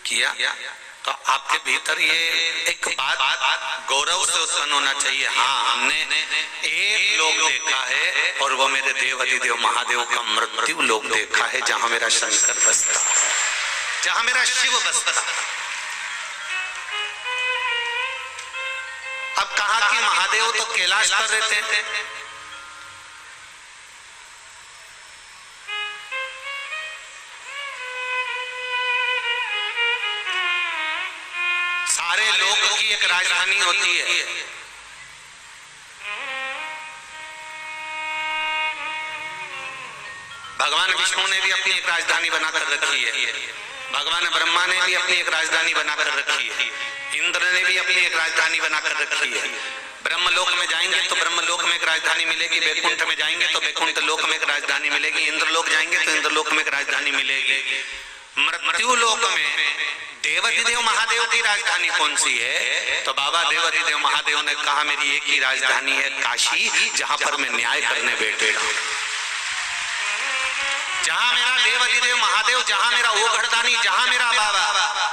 किया, तो आपके भीतर ये एक बात गौरव से उत्पन्न होना चाहिए, हाँ हमने एक लोक देखा है और वो मेरे देव अधिदेव महादेव का मृत्यु लोक देखा है, जहां मेरा शंकर बसता, जहां मेरा शिव बसता। अब कहा कि महादेव तो कैलाश पर रहते हैं, सारे लोक की एक राजधानी होती है, भगवान विष्णु ने भी अपनी एक राजधानी बनाकर रखी है, भगवान ब्रह्मा ने भी अपनी एक राजधानी बनाकर रखी है, इंद्र ने भी अपनी एक राजधानी बनाकर रखी है। ब्रह्मलोक में जाएंगे तो ब्रह्मलोक में एक राजधानी मिलेगी, वैकुंठ में जाएंगे तो वैकुंठ लोक में एक राजधानी मिलेगी, इंद्रलोक जाएंगे तो इंद्रलोक में एक राजधानी मिलेगी। मृत्यु लोक में देवाधिदेव महादेव की राजधानी कौन सी है? तो बाबा देवाधिदेव महादेव ने कहा मेरी एक ही राजधानी है काशी, जहां पर मैं न्याय करने बैठेगा, जहां मेरा देवाधिदेव महादेव, जहां मेरा वो घरदानी, जहां मेरा बाबा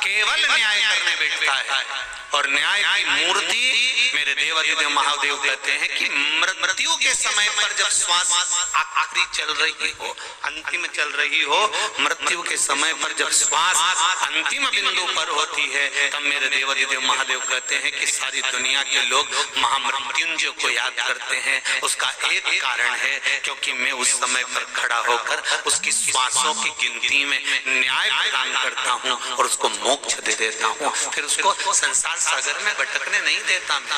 केवल न्याय करने बैठता है। और न्याय की मूर्ति मेरे देवाधिदेव महादेव कहते हैं कि मृत्यु के समय पर जब श्वास आखिरी चल रही हो, अंतिम चल रही हो, मृत्यु के समय पर जब श्वास अंतिम बिंदु पर होती है, तब मेरे देवाधिदेव महादेव कहते हैं कि सारी दुनिया के लोग महामृत्युंजय को याद करते हैं। उसका एक कारण है क्योंकि मैं उस समय पर खड़ा होकर उसकी श्वासों की गिनती में न्याय प्रदान करता हूँ और उसको मोक्ष दे देता हूँ, फिर उसको संसार सागर में भटकने नहीं देता। मैं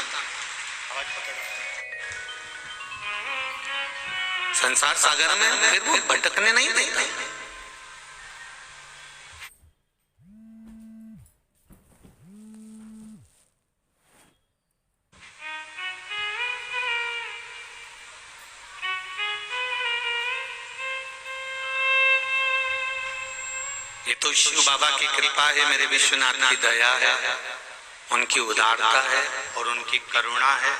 संसार सागर में फिर वो भटकने नहीं देता। ये तो शिव बाबा की कृपा है, मेरे विश्वनाथ की दया है, उनकी उदारता है और उनकी करुणा है।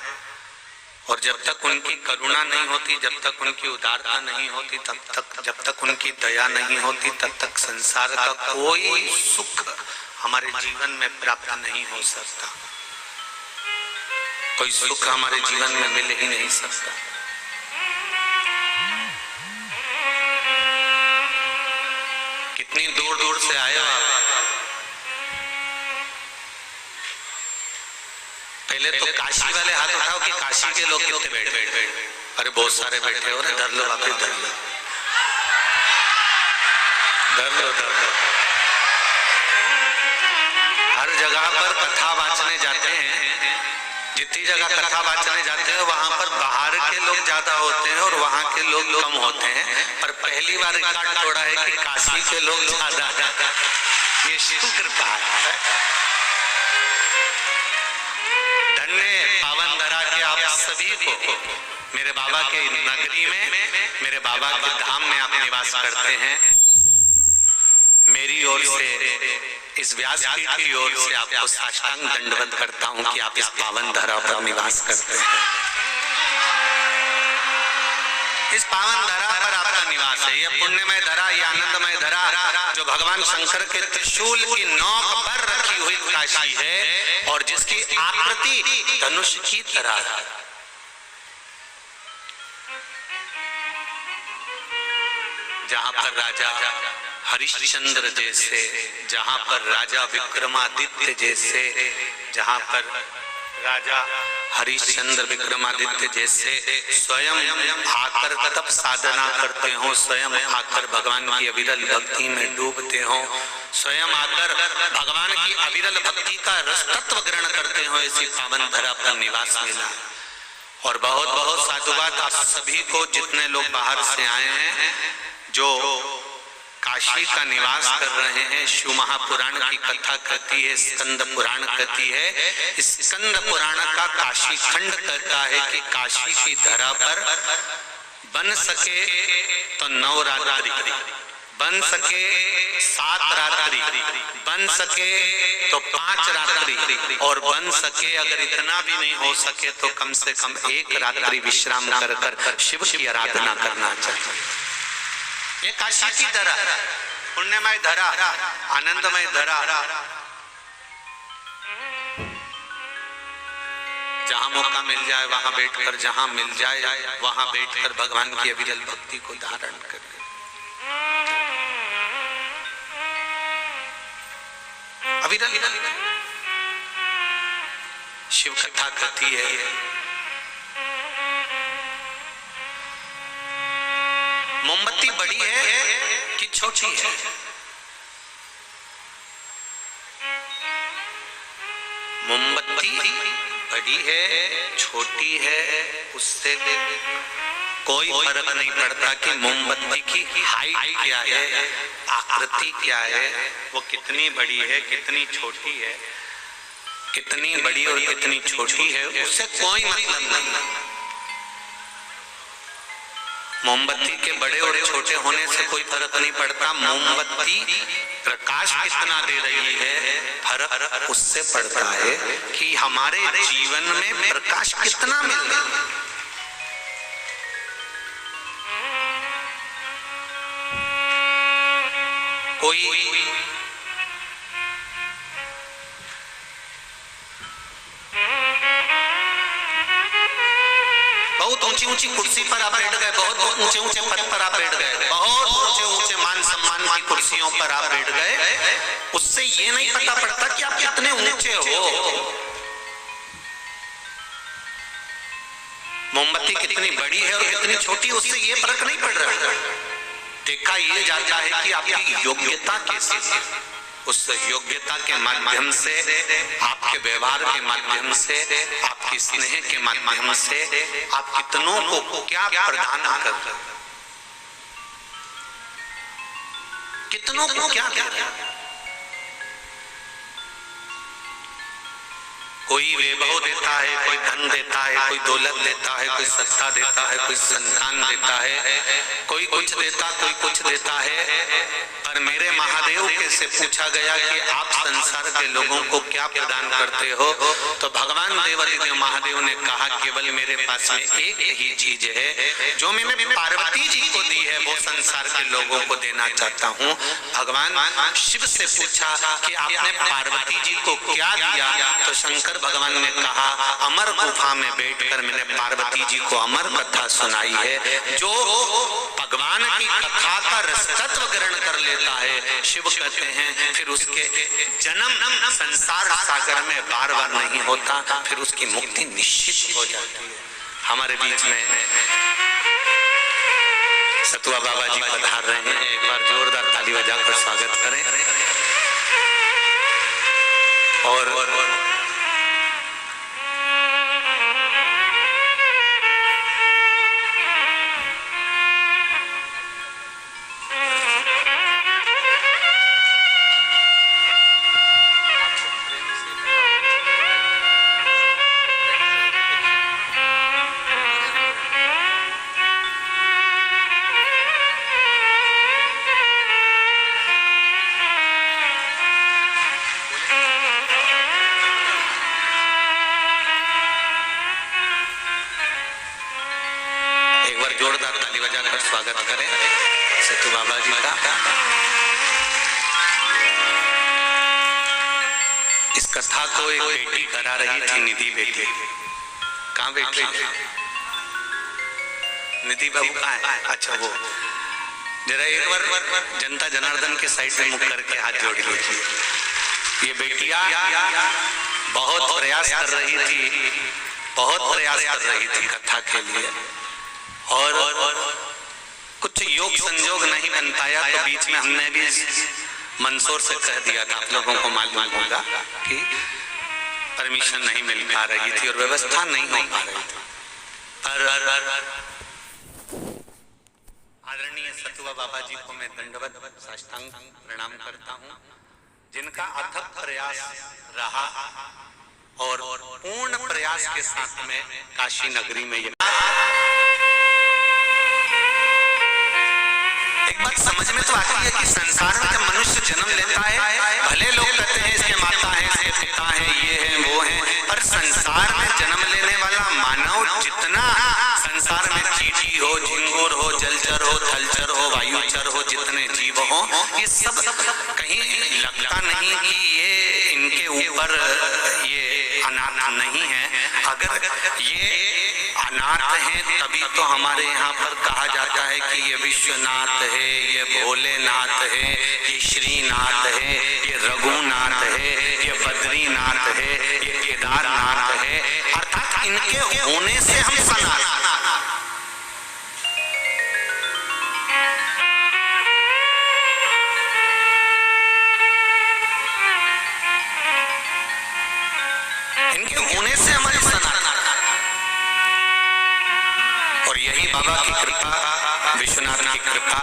और जब तक उनकी करुणा नहीं होती, जब तक उनकी उदारता नहीं होती, तब तक, जब तक उनकी दया नहीं होती, तब तक संसार का कोई सुख हमारे जीवन में प्राप्त नहीं हो सकता, कोई सुख हमारे जीवन में मिल ही नहीं सकता। कितनी दूर दूर से आए हो आप? पहले तो काशी वाले हाथ उठाओ कि काशी के लोग कितने बैठे? अरे बहुत सारे बैठे हो, डर लो, वापस डर लो, डर लो, डर लो। हर जगह पर कथा वाचने जाते हैं, जितनी जगह कथा वाचने जाते हैं वहां पर बाहर के लोग ज्यादा होते हैं और वहां के लोग कम होते हैं, पर पहली बार रिकॉर्ड तोड़ा है कि काशी के लोग ज्यादा। ये शिव कृपा है। धन्य पावन धरा के आप सभी को, मेरे बाबा के नगरी में, मेरे बाबा के धाम में आप निवास करते हैं। मेरी ओर से, इस व्यासपीठ की ओर से आपको साष्टांग दंडवत करता हूं कि आप इस पावन धरा पर निवास करते हैं। इस पावन धरा पर आपका निवास है। ये पुण्यमय धरा, ये आनंदमय धरा जो भगवान शंकर के त्रिशूल की नोक पर रखी हुई काशी है और जिसकी आकृति धनुष की तरह है। जहां पर राजा हरिश्चंद्र जैसे, जहां पर राजा विक्रमादित्य जैसे, जहां पर राजा हरिश्चंद्र विक्रमादित्य जैसे स्वयं आकर तप साधना करते हो, स्वयं आकर भगवान की अविरल भक्ति में डूबते हो, स्वयं आकर भगवान की अविरल भक्ति का रस तत्व ग्रहण करते हो, ऐसी पावन धरा पर निवास मिला। और बहुत बहुत साधुवाद आप सभी को, जितने लोग बाहर से आए हैं, जो काशी का निवास कर रहे हैं। शिव महापुराण की कथा कहती है, स्कंद पुराण कहती है, स्कंद पुराण का काशी खंड कहता है कि काशी की धरा पर बन सके तो 9 रात्रि, बन सके 7 रात्रि, बन सके तो 5 रात्रि, और बन सके अगर इतना भी नहीं हो सके तो कम से कम 1 रात्रि विश्राम कर शिव की आराधना करना चाहिए। ये काशी की धरा है। पुण्यमय धरा, आनंदमय धरा, जहां मौका मिल जाए वहां बैठकर, जहां मिल जाए वहां बैठकर भगवान की अविरल भक्ति को धारण करें। अविरल शिव कथा कहती है, मोमबत्ती बड़ी है कि छोटी है? मोमबत्ती बड़ी है छोटी है उससे कोई फर्क नहीं पड़ता कि मोमबत्ती की हाइट क्या है, आकृति क्या है, वो कितनी बड़ी है कितनी छोटी है, कितनी बड़ी और कितनी छोटी है, उससे कोई मतलब नहीं। मोमबत्ती के बड़े और छोटे होने से कोई फर्क नहीं पड़ता, मोमबत्ती प्रकाश कितना दे रही है फर्क उससे पड़ता है कि हमारे जीवन में प्रकाश कितना मिल रहा है। कोई बहुत ऊंची ऊंची कुर्सी पर आप बैठ गए, बहुत ऊंचे ऊंचे पद पर आप बैठ गए, बहुत ऊंचे ऊंचे मान सम्मान की कुर्सियों पर आप बैठ गए, उससे ये नहीं पता पड़ता कि आप कितने ऊंचे हो। मोमबत्ती कितनी बड़ी है और कितनी छोटी, उससे ये फर्क नहीं पड़ रहा। देखा ये जाता है कि आपकी योग्यता कैसी है, उस योग्यता के माध्यम से, आपके व्यवहार के माध्यम से, आपकी स्नेह के माध्यम से आप कितनों को क्या प्रदान कर रहे, कितनों को क्या दे रहे। कोई वैभव देता है, कोई धन देता है, कोई दौलत देता है, कोई सत्ता देता है, कोई संतान देता है, कोई कुछ देता, कोई कुछ देता है। पर मेरे महादेव के से पूछा गया कि आप संसार के लोगों को क्या प्रदान करते हो, तो भगवान देवादिदेव महादेव ने कहा केवल मेरे पास में एक ही चीज है जो मैंने पार्वती जी को दी है, वो संसार के लोगों को देना चाहता हूँ। भगवान शिव से पूछा कि आपने पार्वती जी को क्या दिया, तो शंकर भगवान ने कहा अमर गुफा में बैठकर मैंने पार्वती जी को अमर कथा सुनाई है। जो भगवान की कथा का रसतत्व ग्रहण कर लेता है, शिव कहते हैं फिर उसके जन्म संसार सागर में बार बार नहीं होता, फिर उसकी मुक्ति निश्चित हो जाती है। हमारे बीच में सतुआ बाबा जी पधार रहे हैं, एक बार जोरदार ताली बजाकर स्वागत करें। और जोरदार ताली बजाकर स्वागत करें सतु बाबा जी का। इस कथा को एक बेटी करा रही थी, निधि बेटी। कहाँ बैठी है निधि बाबू? कहाँ है? अच्छा वो जरा एक बार जनता जनार्दन के साइड में मुख करके हाथ जोड़ लीजिए। ये बेटिया बहुत प्रयास कर रही थी, बहुत प्रयास कर रही थी कथा के लिए, और कुछ योग संजोग नहीं बन पाया, तो बीच में हमने भी मंसूर से कह दिया था, आप लोगों को मालूम होगा कि परमिशन नहीं मिल पा रही थी और व्यवस्था नहीं हो पा रही थी। पर आदरणीय सतुआ बाबा जी को मैं दंडवत साष्टांग प्रणाम करता हूँ, जिनका अथक प्रयास रहा और पूर्ण प्रयास के साथ में काशी नगरी में ये एक बात समझ में तो आती है कि संसार में जब मनुष्य जन्म लेता है, भले लोग कहते हैं इसके माता है, इसके पिता है, ये है वो है, पर संसार में जन्म लेने वाला मानव जितना संसार में चींटी हो, झिंगुर हो, जलचर हो, थलचर हो, वायुचर हो, जितने जीव हो, ये सब कहीं लगता नहीं कि ये इनके ऊपर ये अनाथ नहीं है। अगर ये अनाथ हैं तभी तो हमारे यहाँ पर कहा जाता है कि ये विश्वनाथ है, ये भोलेनाथ है, ये श्रीनाथ है, ये रघुनाथ है, ये बद्रीनाथ है, ये केदारनाथ है। अर्थात इनके होने से हम सनातन। इनके होने से हमारी सनातन। और यही बाबा की कृपा, विश्वनाथ की कृपा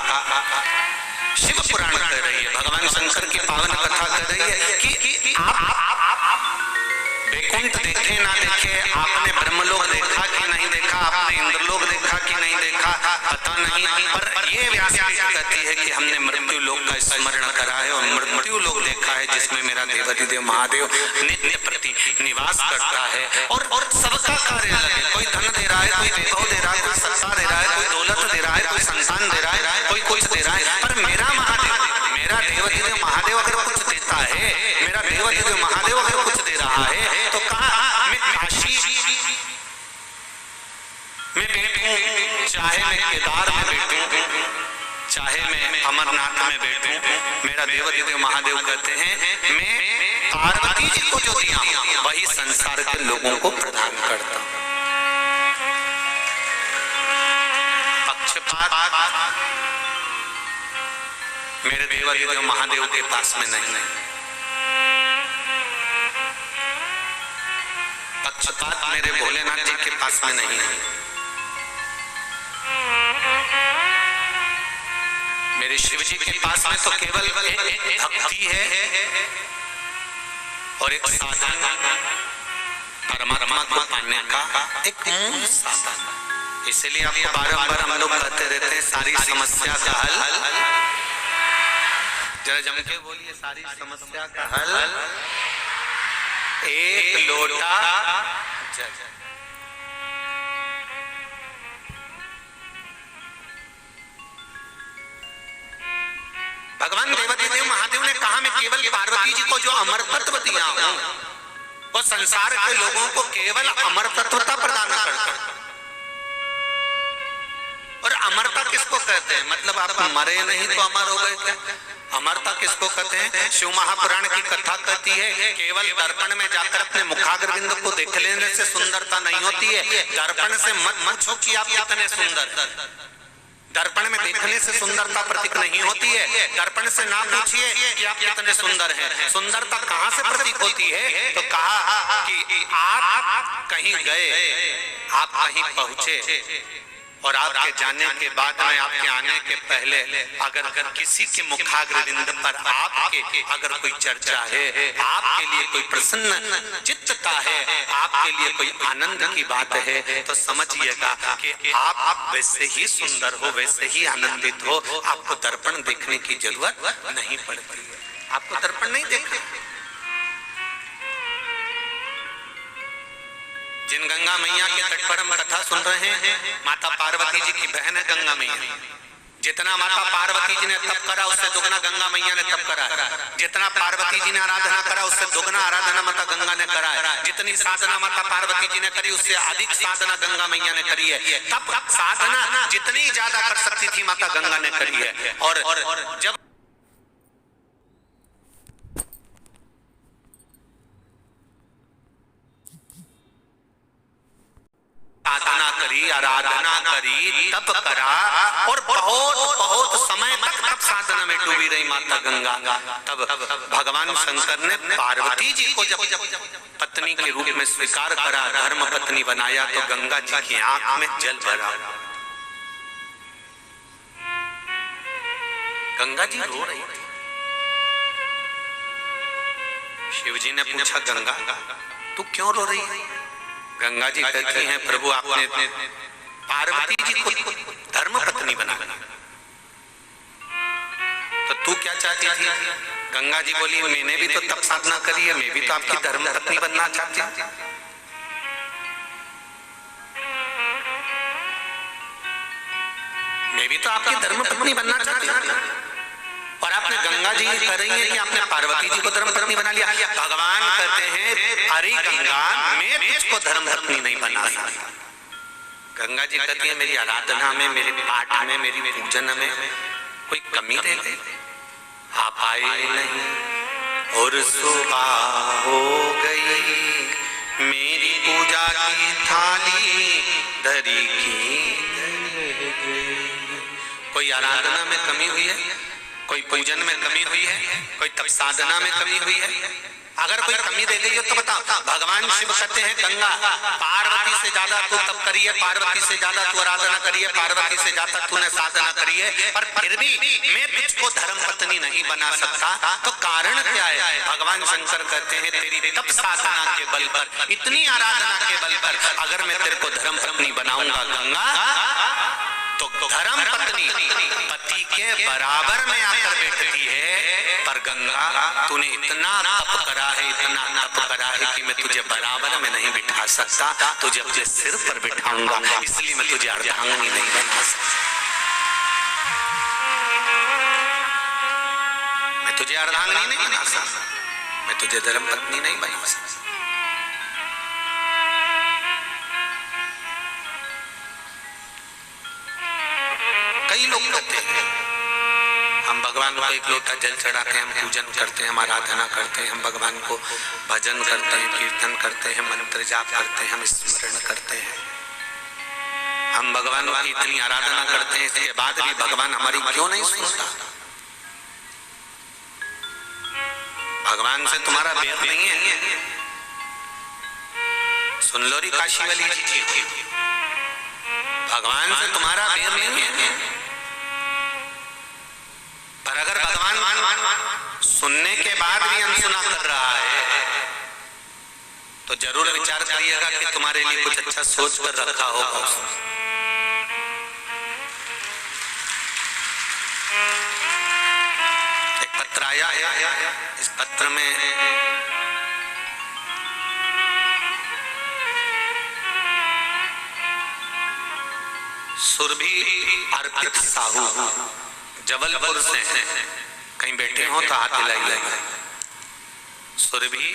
शिव पुराण कर रही है, भगवान शंकर की पावन कथा कर रही है कि आप वैकुंठ देखे ना देखे, आपने ब्रह्मलोक देखा कि नहीं देखा, आपने इंद्रलोक देखा कि नहीं देखा, पता नहीं, पर ये व्यास कहती है कि हमने मृत्यु लोक का स्मरण करा है और मृत्यु लोक देखा है जिसमें मेरा देवाधिदेव महादेव नित्य प्रति निवास करता है। और सबका कार्य अलग है, कोई धन दे रहा है, कोई वैभव दे रहा है, कोई सत्ता दे रहा है, कोई दौलत दे रहा है, कोई संतान दे रहा है, कोई कुछ दे रहा है, पर मेरा महादेव, मेरा देवाधिदेव महादेव अगर कुछ देता है, मेरा देवाधिदेव महादेव अगर कुछ दे रहा है तो कहा मैं काशी में बैठूं, चाहे मैं केदार में बैठूं, चाहे मैं अमरनाथ में बैठूं, मेरा देवाधिदेव महादेव कहते हैं मैं पार्वती जी को जो दिया वही संसार के लोगों को प्रदान करता हूं। पक्षपात मेरे देवाधिदेव महादेव के पास में नहीं है। पक्षपात मेरे भोलेनाथ जी के पास में नहीं है। मेरे शिव जी के पास में तो केवल भक्ति है और एक साधन, परमात्मा को पाने का एक मूल साधन। इसलिए आपको बार-बार हम लोग कहते रहते हैं सारी समस्या का हल, जरा जम के बोलिए, सारी समस्या का हल एक लोटा जल। भगवान देवाधिदेव महादेव ने कहा मैं केवल पार्वती जी को जो अमर तत्व दिया हूं वो संसार के लोगों को केवल अमर तत्वता प्रदान करता है। और अमरता किसको कहते हैं? मतलब आप मरे नहीं तो अमर हो गए क्या? अमरता किसको कहते हैं? शिव महापुराण की कथा कहती है केवल दर्पण में जाकर अपने मुखाग्रविंद को देख लेने से सुंदरता नहीं होती है। दर्पण से मत पूछो कि आप कितने सुंदर, दर्पण में देखने से सुंदरता प्रतीक नहीं होती है। दर्पण से ना पूछिए कि आप कितने सुंदर हैं। सुंदरता कहां से प्रतीक होती है? तो कहा कि आप कहीं गए, आप कहीं पहुंचे और आपके जाने के बाद में, आपके आने के पहले अगर किसी के मुखाग्रविंद पर आपके अगर कोई चर्चा है, आपके लिए कोई प्रसन्न चित्तता है, आपके लिए कोई आनंद की बात है, तो समझिएगा कि आप वैसे ही सुंदर हो, वैसे ही आनंदित हो। आपको दर्पण देखने की जरूरत नहीं पड़ती है। आपको दर्पण नहीं देखना। जिन गंगा मैया के तट पर हम कथा सुन रहे हैं, माता पार्वती जी की बहन है गंगा मैया। जितना माता पार्वती जी ने तप करा उससे दुगना गंगा मैया ने तप करा है। जितना पार्वती जी ने आराधना करा उससे दुगना आराधना माता गंगा ने करा है। जितनी साधना माता पार्वती जी ने करी उससे अधिक साधना गंगा मैया ने करी है। तप साधना जितनी ज्यादा कर सकती थी माता गंगा ने करी है। और जब साधना करी, आराधना करी, तप करा और बहुत बहुत समय तक तप साधना में डूबी रही माता गंगा, तब भगवान शंकर ने पार्वती जी को जब पत्नी के रूप में स्वीकार करा, धर्म पत्नी बनाया, तो गंगा जी की आंख में जल भरा। गंगा जी रो रही थी। शिव जी ने पूछा गंगा तू क्यों रो रही है? गंगा जी कहती हैं प्रभु आपने पार्वती जी को धर्म पत्नी बना, तो तू क्या चाहती थी? गंगा जी बोली मैंने भी तो तप साधना करी है, मैं भी तो आपकी धर्म पत्नी बनना चाहती हूँ। मैं भी तो आपकी धर्म पत्नी बनना चाहती हूँ। और आपने गंगा जी कर रही है कि आपने पार्वती जी को धर्म पत्नी बना लिया। भगवान कहते हैं अरे गंगा मैं तुझको धर्म पत्नी नहीं बना सकता। गंगा जी कहती है मेरी आराधना में, मेरे पाठ में, मेरी पूजन में कोई कमी रह गई, आप आए नहीं और सुबह हो गई, मेरी पूजा की थाली धरी की। कोई आराधना में कमी हुई है, कोई पूजन में कमी हुई है, कोई तप साधना में कमी हुई है? अगर कोई कमी रह गई हो तो बताओ। भगवान शिव कहते हैं गंगा पार्वती से ज्यादा तू तप करिए, पार्वती से ज्यादा तू आराधना करिए, पार्वती से ज्यादा तूने साधना करिए, पर फिर भी मैं तुझको धर्म पत्नी नहीं बना सकता। तो कारण क्या है? भगवान शंकर कहते हैं तेरी तप साधना के बल पर, इतनी आराधना के बल पर अगर मैं तेरे को धर्म पत्नी बनाऊंगा गंगा, तो धर्म पत्नी पति के बराबर में आकर बैठती है। पर गंगा तूने इतना तप करा है, इतना तप करा है कि मैं तुझे बराबर में नहीं बिठा सकता, तुझे अपने सिर पर बिठाऊंगा, इसलिए मैं तुझे अर्धांगिनी नहीं बना सकता। मैं तुझे अर्धांगिनी नहीं बना सकता, मैं तुझे धर्म पत्नी नहीं बना सकता। कई लोग कहते हैं हम भगवान को एक लोटा जल चढ़ाते हैं, हम पूजन करते हैं, हम आराधना करते हैं, हम भगवान को भजन करते हैं, कीर्तन करते हैं, मंत्र जाप करते हैं, हम स्मरण करते हैं, हम भगवान की इतनी आराधना करते हैं, इसके बाद भी भगवान हमारी क्यों नहीं सुनता? भगवान से तुम्हारा बैर नहीं है? सुन लो री काशी वाली जी, भगवान से तुम्हारा बैर नहीं है, पर अगर भगवान सुनने के बाद भी अनसुना कर रहा है तो जरूर विचार करिएगा कि तुम्हारे लिए कुछ अच्छा सोच कर रखा होगा। एक पत्र आया है, इस पत्र में सुरभि अर्पित साहू जबलपुर से कहीं बैठे हो तो हाथ हिलाइएगा। सुरभि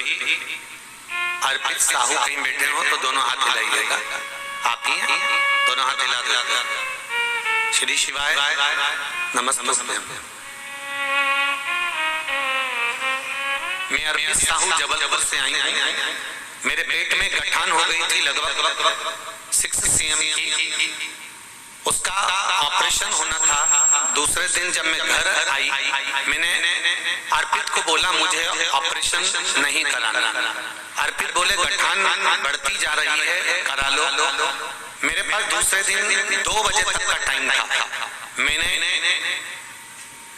अर्पित साहू कहीं बैठे हो तो दोनों हाथ हिलाइएगा। आप ही हैं? दोनों हाथ हिला दो। श्री शिवाय नमस्ते। मैं अर्पित साहू जबलपुर से आई हूँ। मेरे पेट में गठान हो गई थी लगभग 6 cm की, उसका ऑपरेशन होना था। दूसरे दिन जब मैं घर आई, मैंने अर्पित को बोला मुझे ऑपरेशन नहीं कराना। अर्पित बोले गठान बढ़ती जा रही है, करा लो। मेरे पास दूसरे दिन 2 बजे तक का टाइम था। मैंने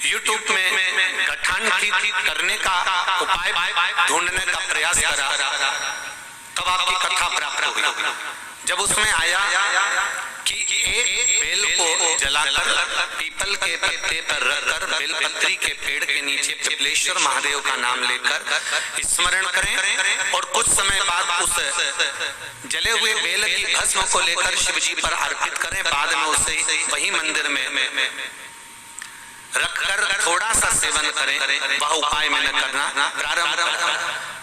YouTube में गठान ठीक करने का उपाय ढूंढने का प्रयास करा, तब आपकी कथा प्राप्त हुई। जब उसमें आया कि एक बेल को जलाकर पीपल के पत्ते पर रखकर बेलपत्री के पेड़ के नीचे पिपलेश्वर महादेव का नाम लेकर स्मरण करें और कुछ समय बाद उस जले हुए बेल की भस्म को लेकर शिव जी पर अर्पित करें। बाद में उसे वही मंदिर में रखकर थोड़ा सा सेवन करें। वह उपाय मैंने करना प्रारंभ करा।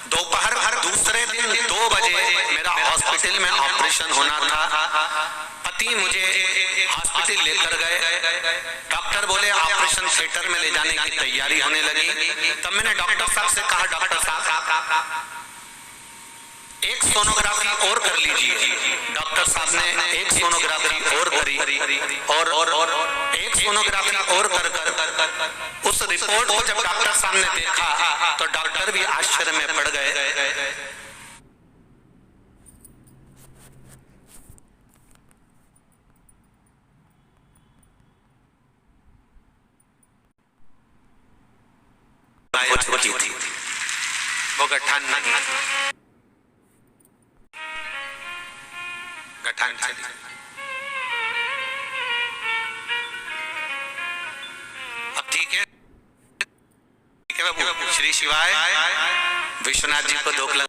दोपहर दूसरे दिन 2 बजे मेरा हॉस्पिटल में ऑपरेशन होना था। पति मुझे हॉस्पिटल लेकर गए। डॉक्टर बोले ऑपरेशन थिएटर में ले जाने की तैयारी होने लगी। तब मैंने डॉक्टर साहब से कहा डॉक्टर साहब एक सोनोग्राफी और कर लीजिए। डॉक्टर साहब ने एक सोनोग्राफी और करी और एक सोनोग्राफी और कर उस रिपोर्ट को जब डॉक्टर साहब ने देखा तो डॉक्टर भी आश्चर्य में पड़ गए। वो गठान नहीं, गठान चली। अब ठीक है बाबू। श्री शिवाय विश्वनाथ जी को धोखा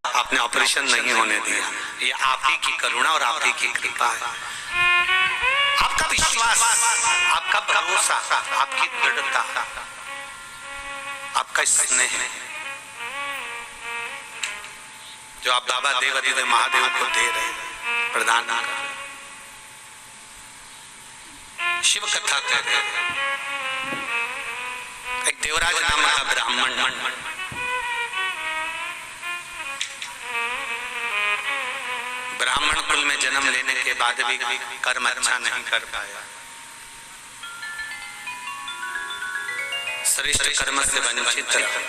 आपने ऑपरेशन नहीं होने दिया। ये आप ही की करुणा और आप ही की कृपा है। आपका विश्वास, आपका भरोसा, आपकी दृढ़ता, आपका स्नेह जो आप बाबा देवादिदेव महादेव को दे रहे हैं, प्रदान कर रहे हैं। शिव कथा कह रहे हैं। एक देवराज नाम का ब्राह्मण ब्राह्मण कुल में जन्म लेने के बाद भी कर्म अच्छा नहीं कर पाया, श्रेष्ठ कर्म से वंचित रहा,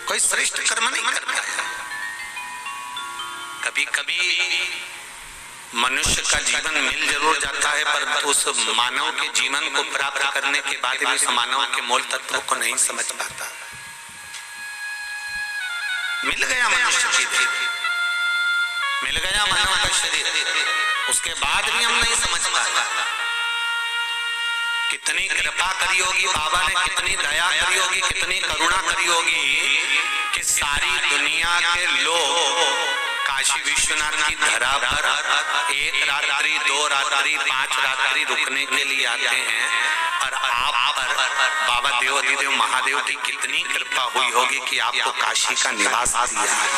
कोई श्रेष्ठ कर्म नहीं कर पाया। कभी कभी मनुष्य का जीवन मिल जरूर जाता है, पर उस मानव के जीवन को प्राप्त करने के बाद भी उस मानव के मूल तत्वों को नहीं समझ पाता। मिल गया मनुष्य की देह, मिल गया मानव का शरीर, उसके बाद भी हम नहीं समझ पाता। कितनी कृपा करी होगी बाबा ने, कितनी दया करी होगी, कितनी करुणा करी होगी कि सारी दुनिया के लोग काशी विश्वनाथ की धरा पर 1 रात्रि 2 रात्रि 5 रात्रि रुकने के लिए आते हैं, और आप पर बाबा देवादिदेव महादेव की कितनी कृपा हुई होगी कि आपको काशी का निवास दिया है।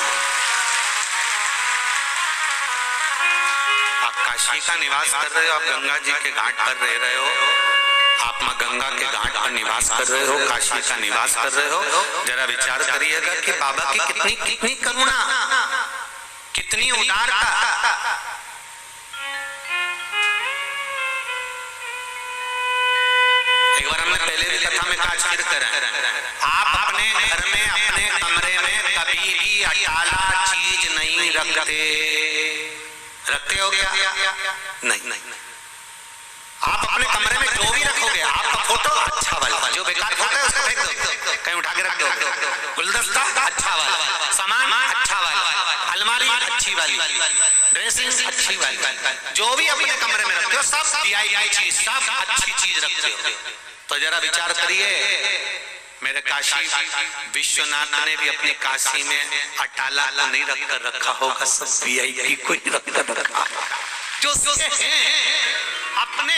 आप काशी का निवास कर रहे हो, आप गंगा जी के घाट पर रह रहे हो, आप मां गंगा के घाट पर निवास कर रहे हो, काशी का निवास कर रहे हो। जरा विचार करिएगा कि बाबा की कितनी कितनी करुणा, कितनी उदारता। एक बार हमने पहले भी कथा में कहा, फिर करें, आप अपने घर में अपने कमरे में कभी भी अटाला चीज नहीं रखते। रखते हो क्या? नहीं। आप अपने कमरे में जो भी रखोगे, आपका फोटो अच्छा वाला, जो बेकार फोटो है उसको फेंक दो, कहीं उठा के रख दो। गुलदस्ता अच्छा वाला, सामान अच्छा वाला, अलमारी अच्छी वाली, ड्रेसिंग अच्छी वाली, जो भी अपने कमरे में रखते हो सब वीआईपी चीज, सब अच्छी चीज रखते हो। तो जरा विचार करिए, मेरे काशी विश्वनाथ ने भी अपनी काशी में अटाला को नहीं रखकर रखा होगा, सब वीआईपी को ही रखकर रखा, जो अपने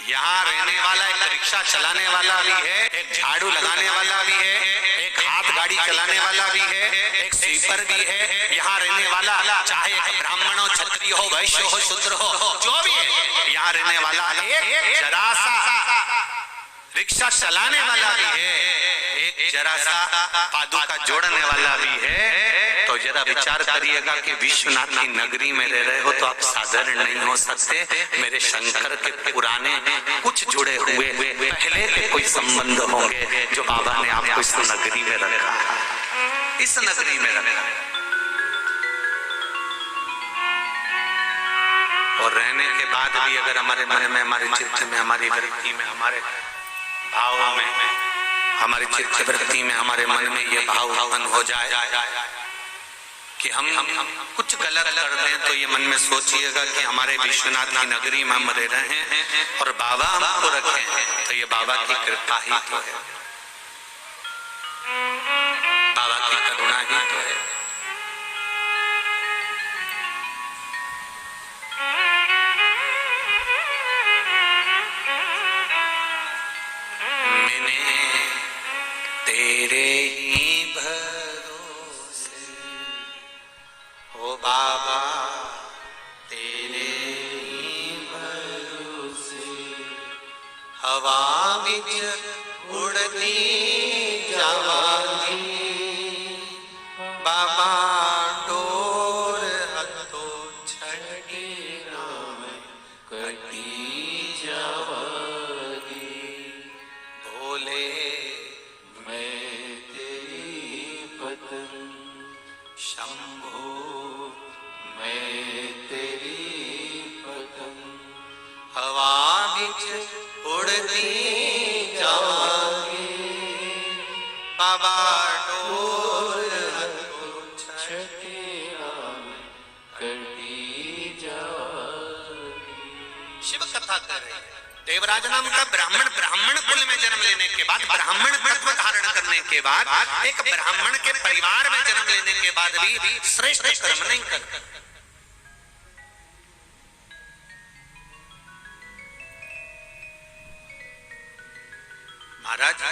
यहाँ रहने वाला, एक रिक्शा चलाने वाला भी है, एक झाड़ू लगाने वाला भी है, एक हाथ गाड़ी चलाने वाला भी है, एक स्वीपर भी है। यहाँ रहने वाला चाहे एक ब्राह्मण हो, क्षत्रिय हो, वैश्य हो, शूद्र हो, जो भी है, यहाँ रहने वाला एक जरा सा रिक्शा चलाने वाला भी है, एक जरा सा पादुका जोड़ने वाला भी है। तो जरा विचार करिएगा कि विश्वनाथ की नगरी में रह रहे हो तो आप साधारण नहीं हो सकते। मेरे शंकर के पुराने कुछ जुड़े हुए पहले के कोई संबंध होंगे जो बाबा ने आपको इस नगरी में रखा, इस नगरी में रखा। और रहने के बाद भी अगर हमारे मन में, हमारे चित्त में, हमारी वृत्ति में, हमारे भावों में, हमारी चित्त वृत्ति में, हमारे मन में ये भाव उत्पन्न हो जाए कि हम कुछ गलत कर दें, तो ये मन में सोचिएगा कि हमारे विश्वनाथ की नगरी में हम रह रहे हैं और बाबा हमको रखे हैं, तो ये बाबा की कृपा ही तो है, बाबा की करुणा ही तो है। तेरे ही भरोसे हो बाबा, तेरे ही भरोसे हवा बिच उड़ती जावांगी, बाबा डोर हथो छड़के नाम कटी जावांगी। भोले शंभो मैं तेरी पतंग, हवा बिच उड़ती जावांगी, बाबा डोर हथो छड़के नाम कटी जावांगी। शिव कथा कर रहे हैं, देवराज नाम का ब्राह्मण ब्राह्मण कुल में जन्म लेने के बाद, ब्राह्मण तत्व धारण करने के बाद, एक ब्राह्मण के परिवार में जन्म लेने के बाद भी श्रेष्ठ कर्म नहीं करता। महाराज